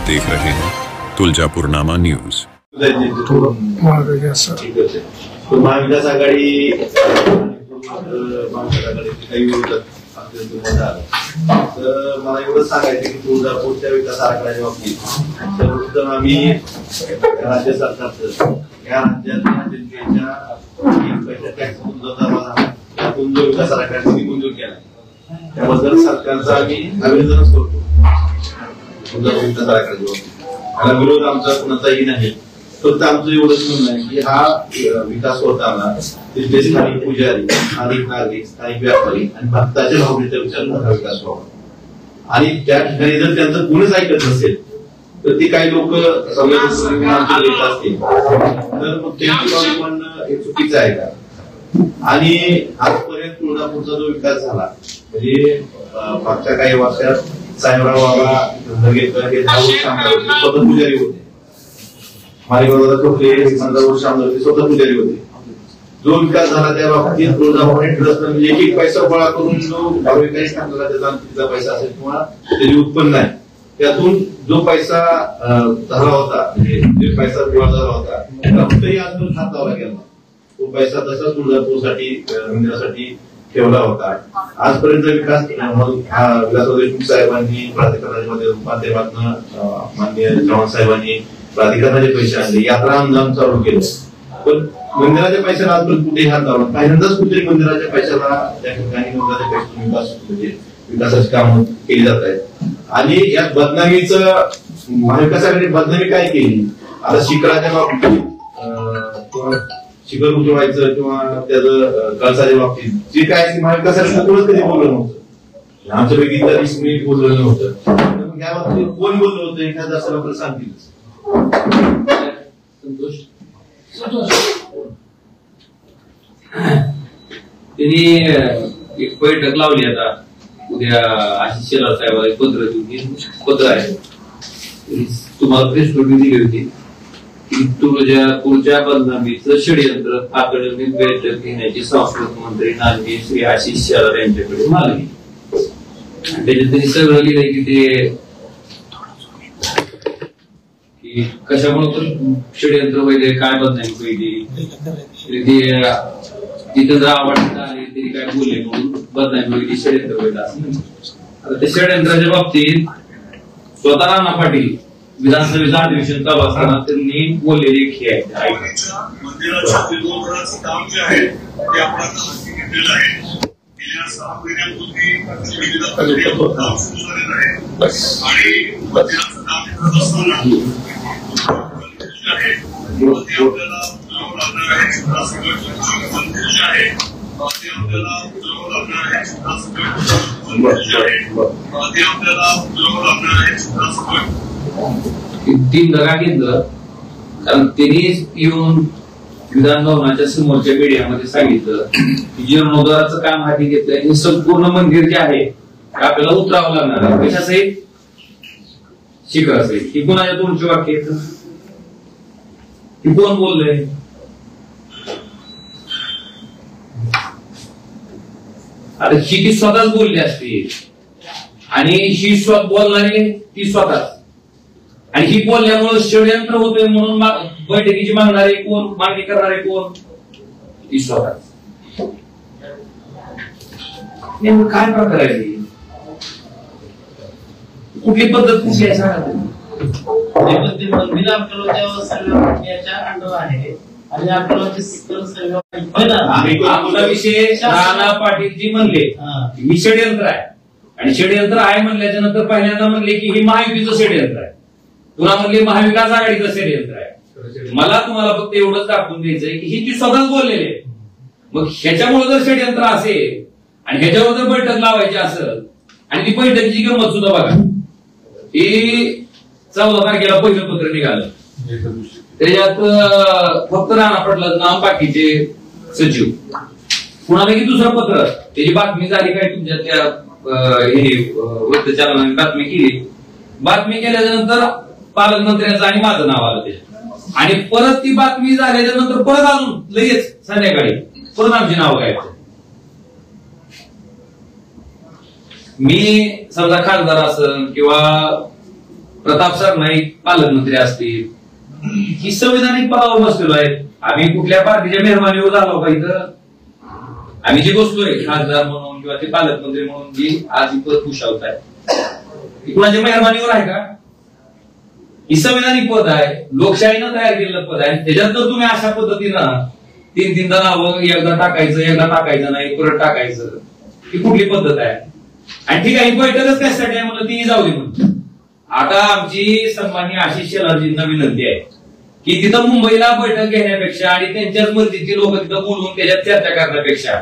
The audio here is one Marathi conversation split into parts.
देख रहे हैं तुलजापुरनामा न्यूज। महाविकास आघाडी काही विरोधात तर मला एवढं सांगायचं की तुळजापूरच्या विकास आराखड्याच्या बाबतीत सर्वप्रथम आम्ही राज्य सरकारचं या राज्यातल्या जनतेच्या टॅक्समधून जो जमा झाला त्यातून जो विकास आराखडा मंजूर केला त्याबद्दल सरकारचा आम्ही अभिनंदनच करतो। विकास आराखड्याच्या बाबतीत याला विरोध आमचा कोणाचाही नाही, फक्त आमचं एवढंच म्हणणं आहे की हा विकास होताना तिथले स्थानिक पुजारी, स्थानिक नागरिक, स्थानिक व्यापारी आणि भक्ताच्या भावनेचा विचार हा विकास व्हावा आणि त्या ठिकाणी जर त्यांचं कोणीच ऐकत नसेल तर ती काही लोक असतील तर मग त्यांची म्हणणं हे चुकीचं आहे का? आणि आजपर्यंत तुळजापूरचा जो विकास झाला म्हणजे मागच्या काही वर्षात साहेबराव बाबा घेतलं हे 10 वर्ष स्वतः पुजारी होते, मालेगावला ठोकले 15 वर्ष स्वतः पुजारी होते। जो विकास झाला त्या बाबतीत तुळजापूरने ठरवलं म्हणजे एक पैसा गोळा करून जो भाविकांनी सांगला त्याचा पैसा असेल किंवा त्याचे उत्पन्न आहे त्यातून जो पैसा झाला होता म्हणजे जे पैसा गोळा झाला होता त्यातही अजून हात लावला गेला, तो पैसा तसा तुळजापूरसाठी मंदिरासाठी ठेवला होता। आजपर्यंत विकास विलासराव देशमुख साहेबांनी प्राधिकरणाच्या माध्यमातून माननीय चव्हाण साहेबांनी प्राधिकरणाचे पैसे आणले, यात्रा अनुदान चालू केलं, पण मंदिराच्या पैशाला आजपर्यंत कुठेही हात लावला पहिल्यांदाच कुठेही मंदिराच्या पैशाला त्या ठिकाणी मंदिराच्या पैशातून विकास म्हणजे विकासाची कामं केली जात आहेत। आणि यात बदनामीचं महाविकासाकडे बदनामी काय केली, आता शिखराच्या बाबतीत शिखर उजवायचं किंवा त्याचं कळसाच्या बाबतीत जे काय महाविकासाला कोणच कधी बोललं नव्हतं, आमच्यापैकी तरी मी बोललं नव्हतं, या बाबतीत कोण बोललं होतं एखादा असं आपल्याला सांगतील त्यांनी एक बैठक लावली आता उद्या आशिष शेलार साहेबांना पत्र देऊन पत्र आहे तुम्हाला प्रेस नोटीस दिली होती की तुळजापूरच्या बदनामीचं षडयंत्र तातडीने बैठक घेण्याची संस्कृती मंत्री माननीय श्री आशिष शेलार यांच्याकडे मागणी। त्याच्यात त्यांनी सगळं लिहिलंय की ते कशामुळे षडयंत्र वगैरे काय बदनामी पहिली तिथं जर आवडता आले तरी काय बोलले म्हणून बदनामी वगैरे षडयंत्र वगैरे असं। आता त्या षडयंत्राच्या बाबतीत स्वतः राणा पाटील विधानसभेचं अधिवेशन चालू असताना त्यांनी बोललेले एक हे आहे मंदिराच्या विरोधाचं काम जे आहे ते आपण हाती घेतलेलं आहे। गेल्या 6 महिन्यापूर्वी काम सुरू झालेलं आहे आणि मंदिराचं काम करत असताना आहे ते आपल्याला जावं लागणार आहे मंदिर जे आहे ते आपल्याला जावं लागणार आहे मंदिर जे आहे ते आपल्याला जावं लागणार आहे। तीन दगा घेतलं कारण त्यांनी येऊन विधान भवनाच्या समोरच्या मीडियामध्ये सांगितलं की जीर्णोद्धाराचं काम हाती घेतलंय हे संपूर्ण मंदिर जे आहे आपल्याला उतरावं लागणार आहे कशासहित शिखरासहित। ही कोणाच्या तोंडची वाक्य आहेत, ही कोण बोललंय? आता ही ती स्वतःच बोलली असते आणि ही स्वतः बोलणारी ती स्वतःच आणि ही बोलल्यामुळे षडयंत्र होतोय म्हणून बैठकीची मागणारे कोण, मागणी करणारे कोण? ती स्वतः। नेमकं काय प्रकार आहे, कुठली पद्धत कुठली आहे सांगा तुम्ही? मंदिर आपल्याच्या अंडर आहे आणि आपला विषय राणा पाटील जी म्हणले ही षडयंत्र आहे आणि षडयंत्र आहे म्हणल्याच्या नंतर पहिल्यांदा म्हणले की ही महायुतीचं षडयंत्र आहे, पुन्हा म्हणले महाविकास आघाडीचं षडयंत्र आहे। मला तुम्हाला फक्त एवढंच दाखवून द्यायचंय की ही ती स्वतःच बोललेली आहे। मग ह्याच्यामुळे जर षडयंत्र असेल आणि ह्याच्यावर जर बैठक लावायची असेल आणि ती बैठकीची गंमत सुद्धा बघा, ही 14 तारखेला पहिलं पत्र निघालं, त्याच्यात फक्त राणा पाटलाचं नाव, बाकीचे सचिव, कुणाला की दुसरं पत्र, त्याची बातमी झाली काय तुमच्या त्या वृत्तचलनाने बातमी केली, बातमी केल्याच्या नंतर पालकमंत्र्यांचं आणि माझं नाव आलं त्याच्यात आणि परत ती बातमी झाल्याच्या नंतर परत अजून लगेच संध्याकाळी परत आमचे नाव गायब। मी समजा खासदार असेल किंवा प्रताप सरनाईक पालकमंत्री असतील, ही संविधानिक पदावर बसलेलो आहे. आम्ही कुठल्या पार्टीच्या मेहरबानीवर झालो का इथं? आम्ही जे बसलोय खासदार म्हणून किंवा ते पालकमंत्री म्हणून जी आज ही पद भूषवत आहे, कुणाच्या मेहरबानीवर आहे का? ही संविधानिक पद आहे, लोकशाहीनं तयार केलेलं पद आहे. त्याच्यात जर तुम्ही अशा पद्धतीनं तीनदा नावं एकदा टाकायचं नाही, परत टाकायचं, ही कुठली पद्धत आहे? आणि ठीक आहे, ही बैठकच त्यासाठी आहे म्हणलं, ती जाऊ दे म्हणून. आता आमची सन्माननीय आशिष शेलारजींना विनंती आहे की तिथं मुंबईला बैठक घेण्यापेक्षा आणि त्यांच्याच मर्जीची लोक तिथं बोलवून त्याच्यात चर्चा करण्यापेक्षा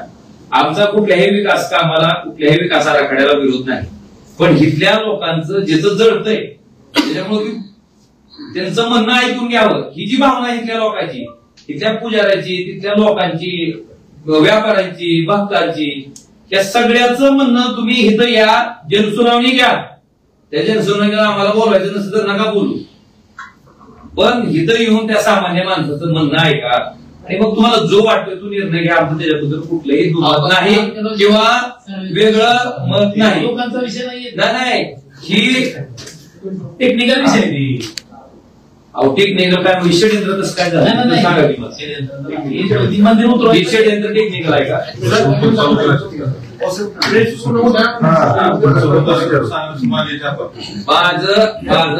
आमचा कुठल्याही विकास कामाला, कुठल्याही विकास आराखड्याला विरोध नाही, पण इथल्या लोकांचं ज्याचं जळतंय त्याच्यामुळे त्यांचं म्हणणं ऐकून घ्यावं, ही जी भावना इथल्या लोकांची, इथल्या पुजाऱ्याची, तिथल्या लोकांची, व्यापाऱ्यांची, भक्तांची, या सगळ्याचं म्हणणं तुम्ही इथं या जनसुनावणी घ्या. त्या जनसुनावणीला आम्हाला बोलवायचं नसतं तर नका बोलू, पण इथं येऊन त्या सामान्य माणसाचं म्हणणं ऐका आणि मग तुम्हाला जो वाटतोय तो निर्णय घ्या. आमचं त्याच्याबद्दल कुठलंही दुमत नाही किंवा वेगळं मत नाही. लोकांचा विषय नाही, ही टेक्निकल विषय आहे. अहो टेक्निकल काय षडयंत्र कसं काय झालं सांगा की मग. षडयंत्र टेक्निकल आहे का? माझं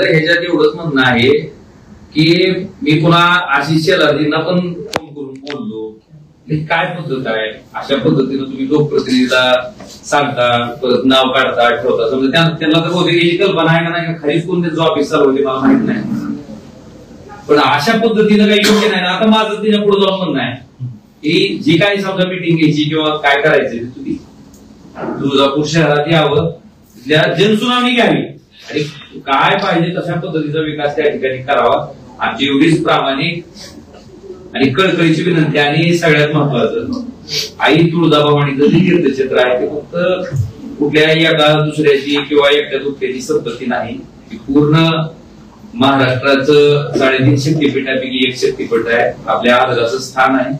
ह्याच्यात एवढंच म्हणणं आहे की मी पुन्हा आशिष शेलारजींना पण फोन करून बोललो, काय पद्धत आहे? अशा पद्धतीनं तुम्ही लोकप्रतिनिधीला सांगता, परत नाव काढता, ठेवता, समजा त्यांना तर बहुतेक याची कल्पना आहे का नाही, खालीच कोण त्याचं ऑफिस चालवते मला माहित नाही, पण अशा पद्धतीनं काही योग्य नाही. आता माझं त्याच्या पुढे जाऊन म्हणणं आहे की जी काही समजा मिटिंग घ्यायची किंवा काय करायचं तुम्ही तुळजापूर शहरात यावं, तिथल्या जनसुनावणी घ्यावी आणि काय पाहिजे तशा पद्धतीचा विकास त्या ठिकाणी करावा. आमची एवढीच प्रामाणिक आणि कळकळीची विनंती. आणि सगळ्यात महत्वाचं, आई तुळजाभवानीचं जे तीर्थक्षेत्र आहे ते फक्त कुठल्या एका दुसऱ्याची किंवा एकट्या दुसऱ्याची संपत्ती नाही, ती पूर्ण महाराष्ट्राचं 3.5 शक्तीपीठापैकी एक शक्तीपीठ आहे, आपल्या आदराचं स्थान आहे.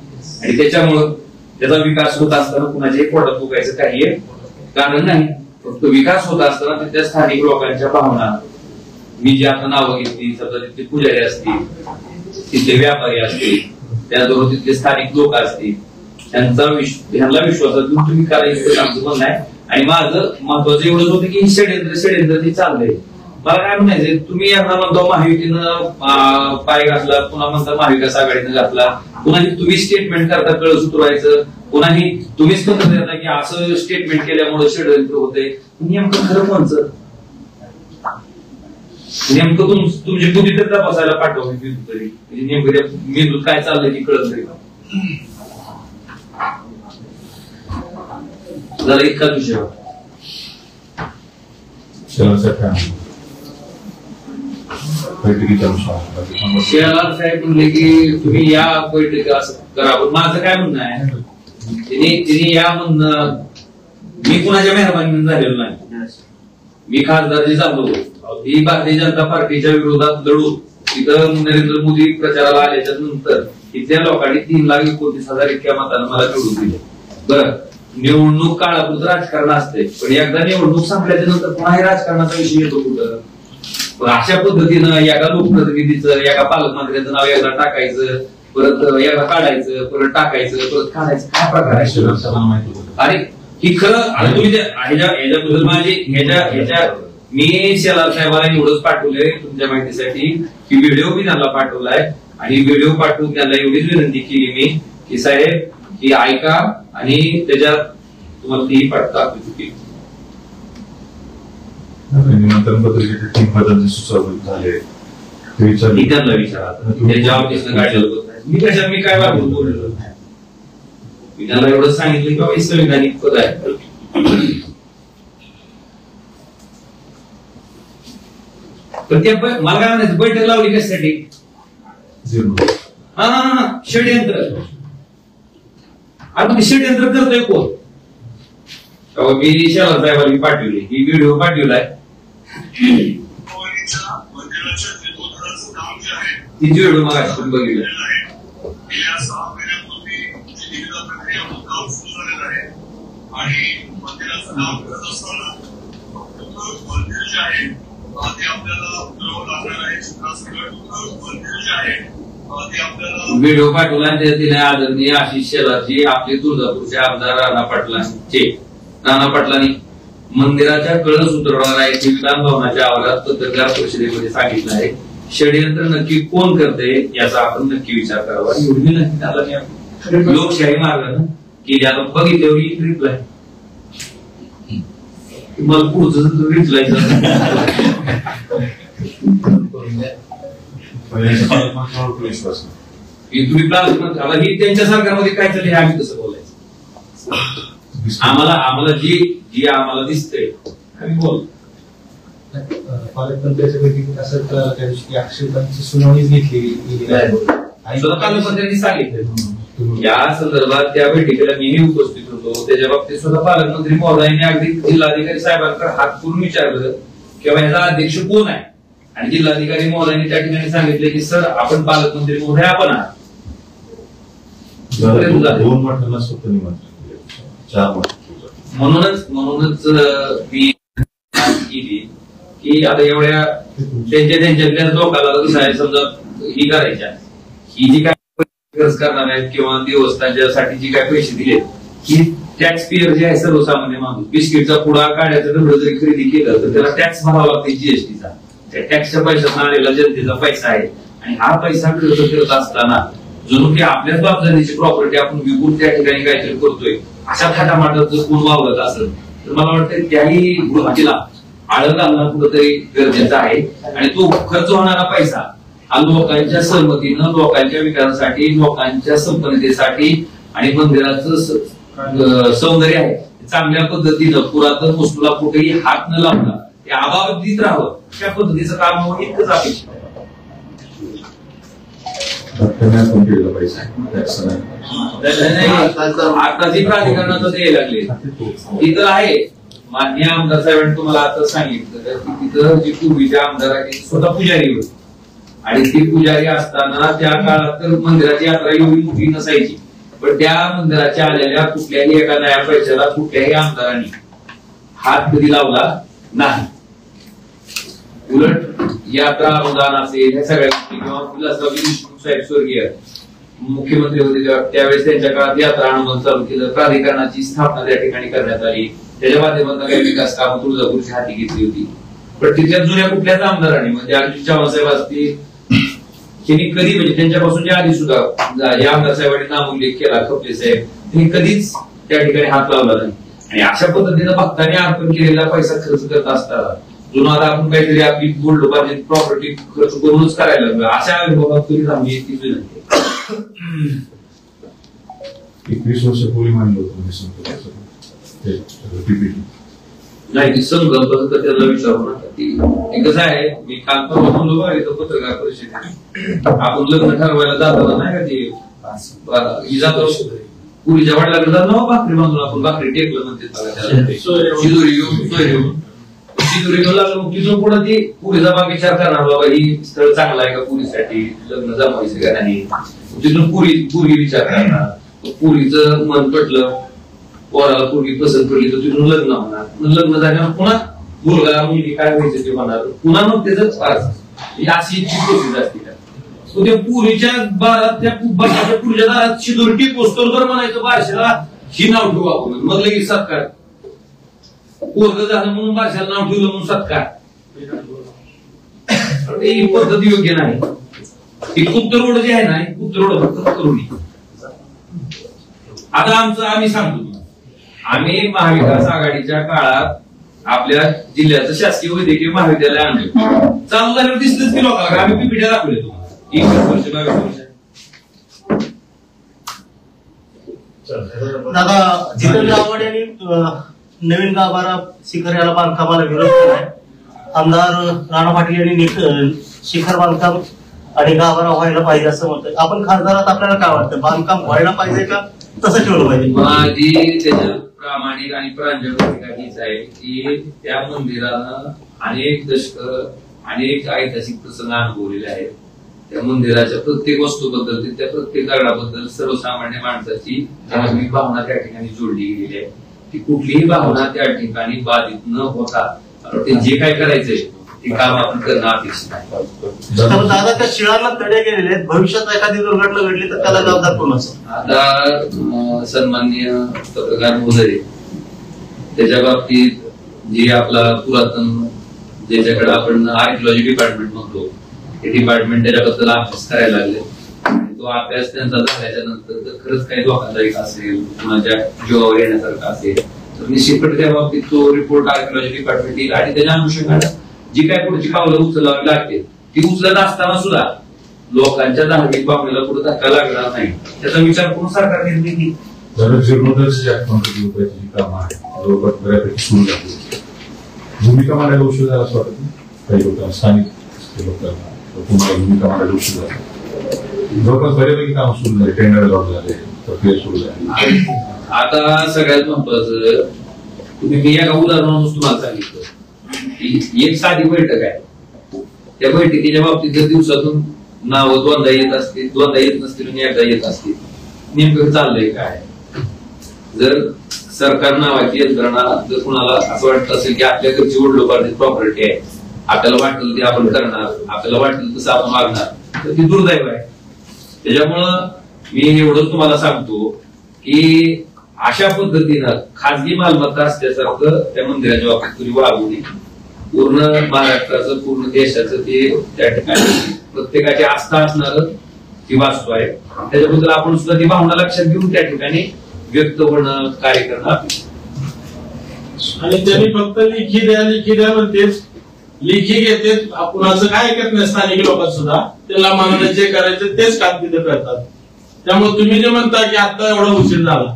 आणि त्याच्यामुळं त्याचा विकास होत असताना कुणाच्याही पोटात फुगायचं काही कारण नाही. फक्त विकास होत असताना तिथल्या स्थानिक लोकांच्या भावना, मी जी आता नावं घेतली, समजा तिथले पुजारी असतील, तिथले व्यापारी असतील, त्याचबरोबर तिथले स्थानिक लोक असतील, ह्यांना विश्वासात घेऊन तुम्ही करायचं आमचं म्हणणं आहे. आणि माझं महत्वाचं एवढंच होतं की षडयंत्र ते चाललंय. मला काय म्हणायचंय, तुम्ही यांना म्हणतो महायुतीनं पाय घातला, पुन्हा म्हणता महाविकास आघाडीनं घातला, पुन्हा तुम्ही स्टेटमेंट करता कळस उतरवायचं, पुन्हा तुम्हीच म्हणत येता की असं स्टेटमेंट केल्यामुळे षडयंत्र होते. नेमकं खरं कोणचं? नेमकं तुमची बुद्धी तर तपासायला पाठवली तरी नेमकं त्या मेंदूत काय चाललंय की कळत नाही जरा इतकाच विषय. शेलार साहेब म्हणले की तुम्ही या बैठकी असं करा, पण माझं काय म्हणणं आहे, तिने या म्हणणं, मी कुणाच्या मेहरबानीने झालेलो नाही. मी खासदार जे झालो ही भारतीय जनता पार्टीच्या विरोधात लढून तिथं नरेंद्र मोदी प्रचाराला आल्याच्या नंतर इथल्या लोकांनी 3,29,000 इतक्या मतांना मला निवडून दिले. बरं, निवडणूक काळापुरतं राजकारण असते, पण एकदा निवडणूक संपल्याच्या नंतर पुन्हा हे राजकारणाचा विषय येतो कुठं. पण अशा पद्धतीनं एका लोकप्रतिनिधीचं, एका पालकमंत्र्यांचं नाव एकदा टाकायचं, परत एकदा काढायचं, परत टाकायचं, परत काढायचं, काय प्रकार आहे? अरे ही खरं. आणि तुम्ही ह्याच्याबद्दल माझी मी शेलार साहेबांना एवढंच पाठवलंय तुमच्या माहितीसाठी की व्हिडिओ मी त्यांना पाठवलाय. आणि व्हिडिओ पाठवून त्यांना एवढीच विनंती केली मी की साहेब ही ऐका आणि त्याच्यात तुम्हाला ती पाठवता चुकी त्यांना विचारा. त्याच्या ऑफिसनं काढलेलं होत नाही. मी कशा मी काय वाटून बोललेलो नाही. मी त्यांना एवढं सांगितलं की बाबा संविधानिक पद आहे. पण ते मला काय म्हणायचं, बैठक लावली कशासाठी? षडयंत्र. आपण षडयंत्र करतोय कोण? मी शेलार साहेबांनी पाठवली, ही व्हिडिओ पाठवलाय, ती व्हिडिओ मला बघितलं. आणि मंदिराचं नाव करत असताना मंदिर जे आहे ते आपल्याला करावं लागणार आहे. बंदिल जे आहे ते आपल्याला व्हिडिओ पाठवला तिने आदरणीय आशिष शेलारजी आपले तुळजापूरचे आमदार राणा पाटलांनी मंदिराच्या कळस उतरवणार आहे विधान भवनाच्या आवारात पत्रकार परिषदेमध्ये सांगितलं आहे. षडयंत्र नक्की कोण करते याचा आपण नक्की विचार करावा. एवढी नक्की त्याला लोकशाही मार्गानं की ज्याला बघितल्यावर रिप्लाय मला पुढचं रिप्लाय तुम्ही आता ही त्यांच्या सरकारमध्ये काय चाललंय आम्ही कसं बोलायचं. आम्हाला जी आम्हाला दिसतंय आम्ही बोल. पालकमंत्र्यांच्या बैठकीत असं त्या दिवशी आक्षेपांची सुनावणी घेतली पालकमंत्र्यांनी सांगितलं या संदर्भात त्या बैठकीला मीही उपस्थित होतो. त्याच्या बाबतीत सुद्धा पालकमंत्री महोदयांनी अगदी जिल्हाधिकारी साहेबांकडे हात करून विचारलं की ह्याचा अध्यक्ष कोण आहे आणि जिल्हाधिकारी महोदयांनी त्या ठिकाणी सांगितले की सर आपण पालकमंत्री महोदय आपण आहात. म्हणूनच मी केली की आता एवढ्या त्यांच्यातल्या लोकांना कसं आहे समजा ही करायच्या ही जी काय खर्च करणार आहेत किंवा देवस्थानच्यासाठी जी काय पैसे दिले की टॅक्स पेअर जे आहे सर्वसामान्य माणूस बिस्किटचा पुडा काढायचा तेवढं जरी खरेदी केलं तर त्याला टॅक्स भरावा लागते जीएसटीचा. त्या टॅक्सच्या पैशातून आलेला जनतेचा पैसा आहे आणि हा पैसा खर्च करत असताना जणू की आपल्याच बापजातीची प्रॉपर्टी आपण विकून त्या ठिकाणी काहीतरी करतोय अशा थाटामाटात जर कोण वावरत असेल तर मला वाटतं त्याही गृहातीला आळं घालणं कुठंतरी गरजेचं आहे. आणि तो खर्च होणारा पैसा हा लोकांच्या सहमतीनं लोकांच्या विकासासाठी लोकांच्या संपन्नतेसाठी आणि मंदिराचं सौंदर्य आहे चांगल्या पद्धतीनं पुरातन वस्तूला कुठेही हात न लावता ते अबाधित राहावं त्या पद्धतीचं काम होणं इतकंच अपेक्षित आहे. आता जी प्राधिकरणाचं द्यायला लागले तिथं आहे मान्य आमदार साहेबांनी तुम्हाला आता सांगितलं की तिथं जी पूर्वीच्या आमदार आहे स्वतः पुजारी होते आणि ती पुजारी असताना त्या काळात तर मंदिराची यात्रा एवढी मोठी नसायची पण त्या मंदिराच्या आलेल्या कुठल्याही एका नया पैशाला कुठल्याही आमदारांनी हात कधी लावला नाही. उलट यात्रा अनुदान असेल ह्या सगळ्या गोष्टी किंवा विलासराव देशमुख साहेब स्वर्गीय मुख्यमंत्री होते त्यावेळेस त्यांच्या काळात यात्रा अनुदान चालू केलं. प्राधिकरणाची स्थापना त्या ठिकाणी करण्यात आली. त्याच्या माध्यमातून काही विकास कामं तुळजापूरची हाती घेतली होती. पण तिथल्या जुन्या कुठल्याच आमदारांनी म्हणजे अजित चव्हाण साहेब असतील त्यांनी कधी म्हणजे त्यांच्यापासूनच्या आधी सुद्धा या आमदार साहेबांनी नामोल्लेख केला खपले साहेब त्यांनी कधीच त्या ठिकाणी हात लावला नाही. आणि अशा पद्धतीनं भक्तांनी अर्पण केलेला पैसा खर्च करत असताना जुना आता आपण काहीतरी आपली गोल्ड पाहिजे प्रॉपर्टी खर्च करूनच करायला लागलो अशा अनुभवातून आम्ही ती विनंती 21 वर्षापूर्वी मांडलं होतं नाही संकल्प त्याला विचारू नका. कसं आहे मी काल परवा बोललो इथं पत्रकार परिषदेत आपण लग्न ठरवायला जाताना नाही का ते जातो पुरीच्या वाटला जातो भाकरी बांधून आपण भाकरी टेकलं म्हणते शिदोरी घेऊन शिदोरी घेऊन लागलं मग तिथून पुढे ती पुरीचा बाग विचार करणार बाबा ही स्थळ चांगला आहे का पुरीसाठी लग्न जमवायचं का नाही. तिथून पुरी विचार करणार पुरीचं मन पटलं पोराला पोरगी पसंत पडली तर तिथून लग्न होणार. लग्न झाल्यावर पुन्हा मुलगा मुलगी काय व्हायचं ते होणार पुन्हा मग त्याच अशी प्रोसेस असते. त्या पुरीच्या दारात त्या पुरीच्या दारात शिदोरी टिपोस्तोर बरं म्हणायचं बारशाला ही नाव ठेवू आपण मग लगेच सत्कार पोरग झालं म्हणून बारशाला नाव ठेवलं म्हणून सत्कार ही पद्धत योग्य नाही. ही गुप्त रोड जे आहे ना गुप्त रोड फक्त करुणी. आता आमचं आम्ही सांगतो आम्ही महाविकास आघाडीच्या काळात आपल्या जिल्ह्याचं शासकीय वैद्यकीय महाविद्यालय आणलं चालू झाल्यावर दिसतच की लोकांना आम्ही पीपीट्या दाखवले तुम्हाला 21 वर्ष 22 वर्ष. दादा जितेंद्र आव्हाड यांनी नवीन गाभारा शिखर याला बांधकामाला विरोध केलाय. आमदार राणा पाटील यांनी शिखर बांधकाम आणि गाभारा व्हायला पाहिजे असं म्हणतात. आपण खासदारात आपल्याला काय वाटतं बांधकाम व्हायला पाहिजे का तसं ठेवलं पाहिजे. माझी त्याच्यात प्रामाणिक आणि प्रांजळ भूमिका हीच आहे की त्या मंदिरानं अनेक दशक अनेक ऐतिहासिक प्रसंग अनुभवलेले आहेत. त्या मंदिराच्या प्रत्येक वस्तूबद्दल त्या प्रत्येक दगडाबद्दल सर्वसामान्य माणसाची धार्मिक भावना त्या ठिकाणी जोडली गेलेली आहे. ती कुठलीही भावना त्या ठिकाणी बाधित न होता ते जे काय करायचंय ती काम आपण करणं अपेक्षित आहे. तर दादा त्या शिळांना तडे गेलेले आहेत, भविष्यात एखादी दुर्घटना घडली तर त्याला जबाबदार कोण असेल? आता सन्माननीय पत्रकार महोदय त्याच्या बाबतीत जे आपला पुरातन ज्याच्याकडे आपण आर्किओलॉजी डिपार्टमेंट म्हणतो ते डिपार्टमेंट त्याच्याबद्दल अभ्यास करायला लागले. तो अभ्यास त्यांचा झाल्याच्या नंतर जर खरंच काही धोकादायक असेल कुणाच्या जीवावर येण्यासारखा असेल तर निश्चितपणे त्या बाबतीत तो रिपोर्ट आर्किओलॉजी डिपार्टमेंट येईल आणि त्याच्या अनुषंगाने जी काय पुढची पावलं उचलावी लागतील ती उचलत असताना सुद्धा लोकांच्या धार्मिक भावनेला पुढे धक्का लागणार नाही त्याचा विचार करून सरकार निर्णय घेईल. कामं आहेत जवळपास बऱ्यापैकी सुरू झाली. भूमिका मांडायला उशीर झाला असं वाटत काही लोकांना स्थानिक लोकांना तुम्हाला भूमिका मांडायला उशीर झाला. जवळपास बऱ्यापैकी काम सुरू झाले, टेंडर लॉट झाले, प्रक्रिया सुरू झाली. आता सगळ्यात महत्वाचं तुम्ही मी एका उदाहरणानुसार तुम्हाला सांगितलं की एक साधी बैठक आहे. त्या बैठकीच्या बाबतीत जर दिवसातून नावं दोनदा येत असतील, दोनदा येत नसतील आणि एकदा येत असतील, नेमकं चाललंय काय? जर सरकार नावाची यंत्रणा जर कुणाला असं वाटत असेल की आपल्या घरची वडिलोपार्जित प्रॉपर्टी आहे, आपल्याला वाटेल ते आपण करणार, आपल्याला वाटेल तसं आपण वागणार, तर ती दुर्दैव आहे. त्याच्यामुळं मी एवढंच तुम्हाला सांगतो की अशा पद्धतीनं खाजगी मालमत्ता असल्यासारखं त्या मंदिराच्या बाबतीत तुम्ही वागू नये. पूर्ण महाराष्ट्राचं पूर्ण देशाचं ते त्या ठिकाणी प्रत्येकाची आस्था असणार ती वास्तू आहे. त्याच्याबद्दल आपण सुद्धा ती भावना लक्षात घेऊन त्या ठिकाणी व्यक्त होणं कार्य करणं आणि त्यांनी फक्त लिखी द्या म्हणतेच, लिखी घेते. कुणाचं काय ऐकत नाही स्थानिक लोकांना सुद्धा, त्याला मनाला जे करायचं तेच काम तिथे करतात. त्यामुळे तुम्ही जे म्हणता की आता एवढा उशीर झाला,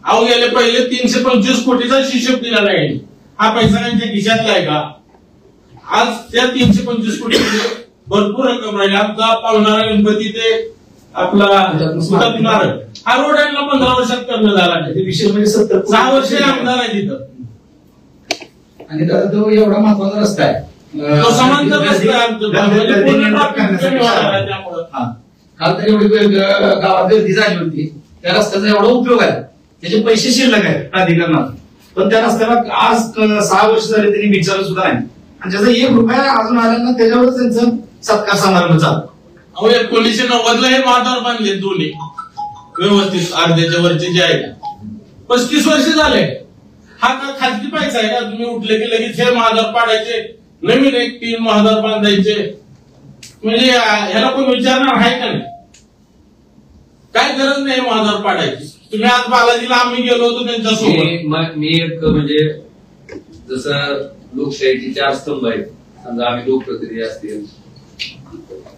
अहो गेले पहिले 325 कोटीचा हिशोब दिला नाही. हा पैसा त्यांच्या खिशातला आहे का? आज त्या 325 कोटी भरपूर रक्कम राहिली. आमचा पावणारा गणपती ते आपला नारळ हा रोड यांना 15 वर्षात करणं झाला नाही. विषय म्हणजे 6 वर्ष आमदार आहे तिथं. आणि दादा तो एवढा महत्वाचा रस्ता आहे, तो समांतर रस्ता आहे. काल तर एवढी गावात गर्दी झाली होती, त्या रस्त्याचा एवढा उपयोग आहे, त्याचे पैसे शिल्लक आहेत प्राधिकरणात, पण त्या रस्त्याला आज 6 वर्ष झाले त्यांनी विचारलं सुद्धा नाही आणि ज्याचा 1 रुपया अजून आला ना त्याच्यावरच त्यांचं सत्कार समारंभ चालतो. अहो 1990 हे महाद्वार बांधले दोन्ही व्यवस्थित, अर्ध्याच्या वरचे जे आहे 35 वर्ष झाले. हा का खाजगी पैसा आहे का? तुम्ही उठले की लगेच हे महाद्वार पाडायचे, नवीन एक 3 महाद्वार बांधायचे, म्हणजे ह्याला कोण विचारणार आहे का नाही? काय गरज नाही महाद्वार पाडायची. तुम्ही आज बालाजीला आम्ही गेलो होतो त्यांच्यासोबत. मी एक म्हणजे जसं लोकशाहीचे 4 स्तंभ आहेत, समजा आम्ही लोकप्रतिनिधी असतील,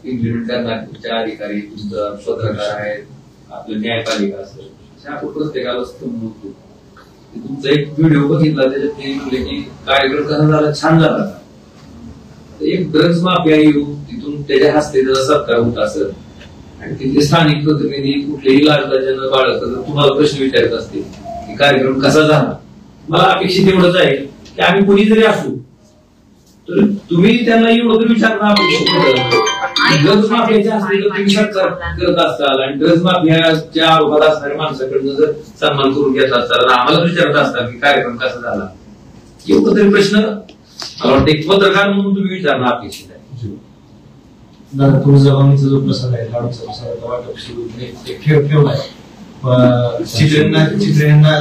इम्प्लिमेंट करणारे अधिकारी, पत्रकार आहेत, आपलं न्यायपालिका असेल, आपण प्रत्येकाला स्तंभ होतो. तुमचा एक व्हिडिओ बघितला त्याच्यात ते म्हणले की कार्यक्रम कसा झाला, छान झाला. एक ड्रग्ज माफिया येऊन तिथून त्याच्या हस्ते त्याचा सत्कार होत असेल आणि तिथले स्थानिक प्रतिनिधी कुठलेही लाजलाजन बाळगत तुम्हाला प्रश्न विचारत असतील की कार्यक्रम कसा झाला. मला अपेक्षित एवढंच आहे की आम्ही कोणी जरी असू तर तुम्ही त्यांना एवढं तरी विचारणं अपेक्षित. ड्रग्ज माफियाच्या हस्ते जर तुम्ही सत्कार करत असाल आणि ड्रग्ज माफियाच्या आरोपात असणाऱ्या माणसाकडनं जर सन्मान करून घेत असाल, आम्हाला विचारत असतात की कार्यक्रम कसा झाला, एवढं तरी प्रश्न मला वाटतं एक पत्रकार म्हणून तुम्ही विचारणं अपेक्षित आहे. दादा तुळजाभवानीचा जो प्रसाद आहे, लाडूचा प्रसाद वाटप सुरू एक खेळ ठेवलाय. चित्र्यांना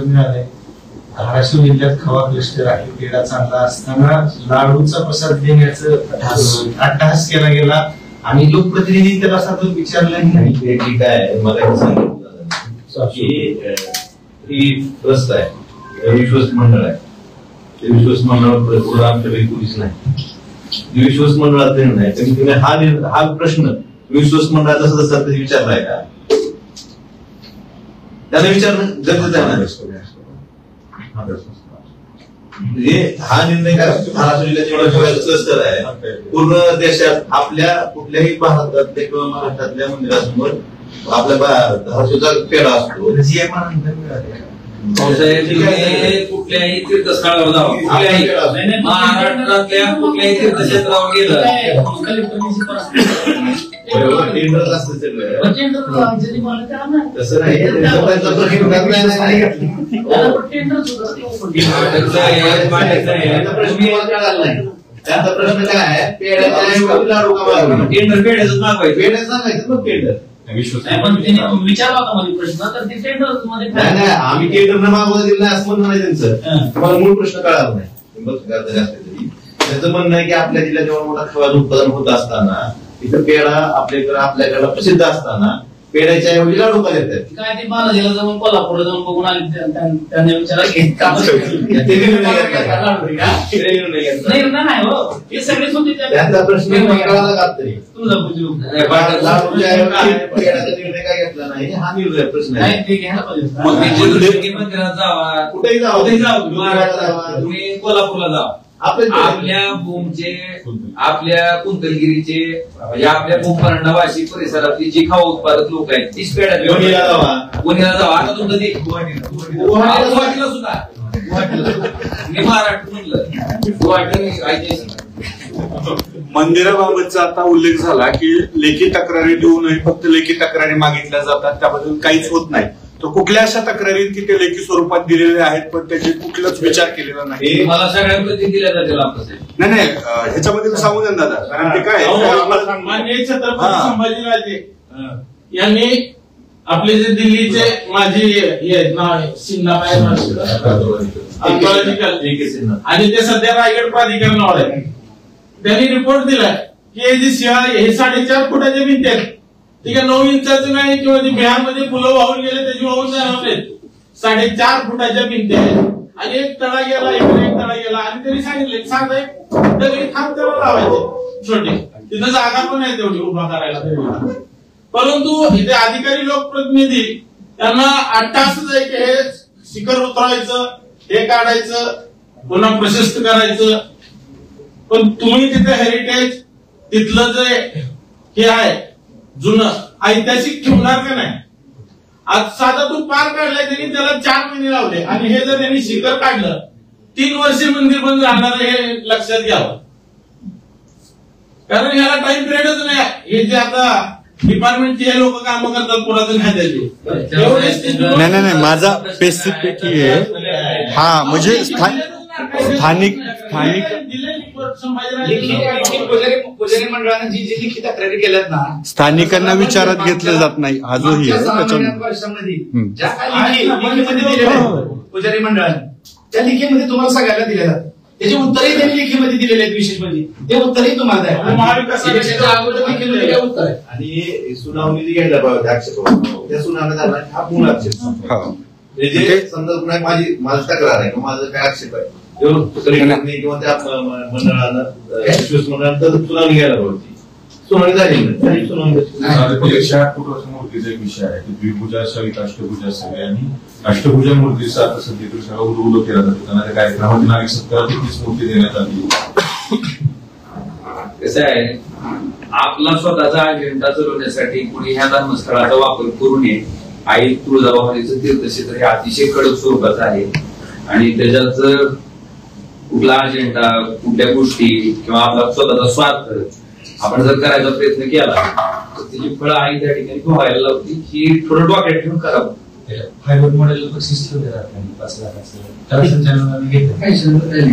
मिळाले. धाराशिव जिल्ह्यात खवा क्लस्टर आहे, पेढा चांगला असताना लाडूचा प्रसाद देण्याचं अट्टहास केला गेला आणि लोकप्रतिनिधी त्याला साधं विचारलंही नाही. ठीक आहे, मला सांगितलं की ही ट्रस्ट आहे, विश्वस्त मंडळ आहे, ते विश्वस्त मंडळावर आमच्याकडे पोलीस नाही, विश्वस्त मंडळात नाही. तर तुम्ही हा प्रश्न विश्वस्त मंडळाचा सदस्याला विचारलाय का? त्याला विचारणं गरजेचं आहे ना. म्हणजे हा निर्णय काय धाराशिव जिल्ह्यात क्लस्टर आहे, पूर्ण देशात आपल्या कुठल्याही भारतातल्या किंवा महाराष्ट्रातल्या मंदिरासमोर आपल्या धाराशिवचा पेढा असतो. कुठल्याही तीर्थस्थळावर जावं, कुठल्याही महाराष्ट्रातल्या कुठल्याही तीर्थक्षेत्रावर गेलं तसं नाही. त्यांचा प्रश्न काय आहे, पेढ्याच्या ऐवजी लाडू का मागवला? टेंडर पेढ्याच मागवायचं. पेढ्या सांगायचं मग टेंडर. विश्वास नाही, पण तिने विचारला होता मध्ये प्रश्न, तर ते टेंडर मध्ये नाही नाही, आम्ही टेंडर मागवलं दिलं नाही असं म्हणणं नाही त्यांचं. तुम्हाला मूळ प्रश्न कळाला नाही. बघ करता जास्त तरी त्यांचं म्हणणं आहे की आपल्या जिल्ह्यात जेव्हा मोठा खवाचं उत्पादन होत असताना तिथं पेढा आपल्याकडे प्रसिद्ध असताना पेढ्याच्या ऐवजी लाडू का देतात? काय ते बालाजीला जाऊन कोल्हापूरला जाऊन बघून आले, त्यांनी विचारला की ते निर्णय घेतला. नाही नाही हो, हे सगळेच होते त्यांचा प्रश्न कळाला का तरी? लाडूच्या ऐवजी पेढ्याचा निर्णय काय घेतला नाही हा निर्णय प्रश्न आहे. नाही, ते घ्यायला पाहिजे. मग ते जिल्हा मंदिरात जावा, कुठेही जावं, कुठेही जावं, गुजरातला जावा, तुम्ही कोल्हापूरला जावा, आपल्या भूमचे, आपल्या कुंतलगिरीचे, म्हणजे आपल्या भूमपरांडा वाशी परिसरातली जी खाऊ उत्पादक लोक आहेत तीच पेढ्या वणीला जावा. वणीला जावा. आता तुमचं ते गुवाहाटीला सुद्धा, मी महाराष्ट्र म्हणलं, गुवाहाटी ऐतिहासिक. मंदिराबाबतचा आता उल्लेख झाला की लेखी तक्रारी देऊनही फक्त लेखी तक्रारी मागितल्या जातात, त्याबद्दल काहीच होत नाही. तर कुठल्या अशा तक्रारी की ते लेखी स्वरूपात दिलेले आहेत पण त्याचे कुठलाच विचार केलेला नाही? मला सगळ्या प्रति दिल्या जातील आपलं. नाही ह्याच्याबद्दल सांगू द्या दादा, कारण ते काय माननीय छत्रपती संभाजीराजे यांनी आपले जे दिल्लीचे माजी हे आहेत ना, सिन्हा आणि ते सध्या रायगड प्राधिकरणावर आहे, त्यांनी रिपोर्ट दिलाय की हे जी शिळा हे 4.5 फुटाच्या भिंती आहेत, ठीक आहे, 9 इंचाचं नाही किंवा बिहारमध्ये फुलं वाहून गेले त्याची वाहून जाणार 4.5 फुटाच्या भिंती आहेत आणि एक तळा गेला, एक तळा गेला आणि त्यांनी सांगितले साधा एक दगडी खांब त्याला लावायचे छोटे, तिथं जागा पण आहे तेवढी उभा करायला. परंतु इथे अधिकारी लोकप्रतिनिधी त्यांना 8 तासच आहे की हे शिखर उतरायचं, हे काढायचं, पुन्हा प्रशस्त करायचं. पण तुम्ही तिथे हेरिटेज तिथलं जे हे आहे जुनं ऐतिहासिक ठेवणार का नाही? आज साधा तू पार काढलाय त्यांनी त्याला 4 महिने लावले आणि हे जर त्यांनी शिखर काढलं 3 वर्षे मंदिर बंद राहणार हे लक्षात घ्यावं, कारण ह्याला टाइम पिरियडच नाही. हे जे आता डिपार्टमेंटचे हे लोक काम करतात पुरातन खात्याचे, नाही माझा स्पेसिफिक आहे हा, म्हणजे स्थानिक पुजारी मंडळाने जी जी लिखित तक्रारी केल्यात ना, स्थानिकांना विचारात घेतलं जात नाही आजही. वर्षांमध्ये ज्या काही लिखीमध्ये दिलेल्या पुजारी मंडळाने त्या लिखीमध्ये तुम्हाला सगळ्याला दिल्या जातात, त्याची उत्तरही त्यांनी लिखीमध्ये दिलेले आहेत. विशेष म्हणजे ते उत्तरही तुम्हाला लिखीमध्ये उत्तर आहे. आणि सुनावणी जी घ्यायला पाहिजे आक्षेप, त्या सुनावणी झाला हा मूळ आक्षेप. म्हणजे समजा माझी तक्रार आहे, माझं काय आक्षेप आहे किंवा त्या मंडळानं सुनावणी घ्यायला पाहिजे. सुनावणी झाली नाही, सुनावणी 108 फुटाच्या मूर्तीचा एक विषय आहे की द्विभुजा सहित अष्टभुजा सगळे आणि अष्टभुजा मूर्तीचा आता सध्या सगळा उल्लेख केला जातो. त्यांना त्या कार्यक्रमात नागरिक 17-30 मूर्ती देण्यात आली. कसं आहे, आपला स्वतःचा अजेंडा चालवण्यासाठी कुणी ह्या धर्मस्थळाचा वापर करू नये. आई तुळजाभवानीचं तीर्थक्षेत्र हे अतिशय कडक स्वरूपाचं आहे आणि त्याच्यात कुठला अजेंडा, कुठल्या गोष्टी किंवा आपला स्वतःचा स्वार्थ आपण जर करायचा प्रयत्न केला तर त्याची फळं आई त्या ठिकाणी व्हायला लावती. ही थोडं डोक्यात ठेवून करावं. हायवेट मॉडेल बक्षीस ठेवले जात नाही 5 लाखाचं, त्याला संचालनाने घेतलं काही सरकारी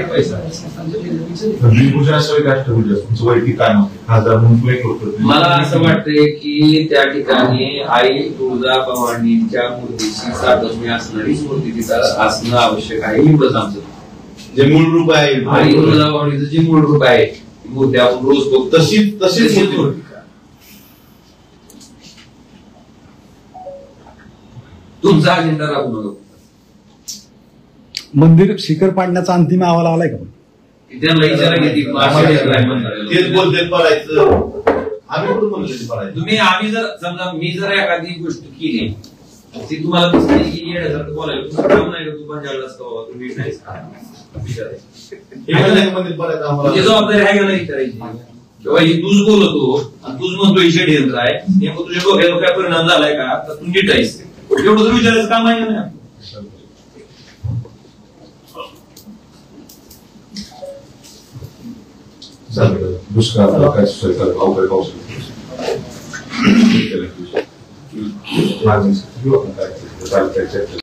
पैसा. द्विभुजा सहित अष्टभुजा तुमचं वैयक्तिक काय मत? खासदार म्हणून मला असं वाटतंय की त्या ठिकाणी आई तुळजाभवानीच्या मूर्तीची साधर्म्य असणारी मूर्ती तिथं असणं आवश्यक आहे. एवढंच आमचं जे मूळ रूप आहे, आई तुळजाभवानीचं जे मूळ रूप आहे मूर्ती आपण रोज बघतो तशीच मूर्ती. तुमचा अजेंडा राखू नका. मंदिर शिखर पाडण्याचा अंतिम अहवाल आलाय का? त्यांना विचारा तेच बोलते पडायचं. आम्ही कुठं बोलले पडायचं? तुम्ही आम्ही जर समजा मी जर एखादी गोष्ट केली ती तुम्हाला दिसते की येण्यासारखं बोलायला तुमचं काम नाही का? तू भांजाळलास का बाबा? तुम्ही नाहीच का? जबाबदारी आहे का नाही करायची? किंवा ही तूच बोलतो आणि तूच म्हणतो ही षडयंत्र आहे, नेमकं तुझ्या डोक्यावर काय परिणाम झालाय का? तर तू नीट आहेस एवढं तर विचारायचं काम आहे ना. दुष्काळ अवघड पाऊस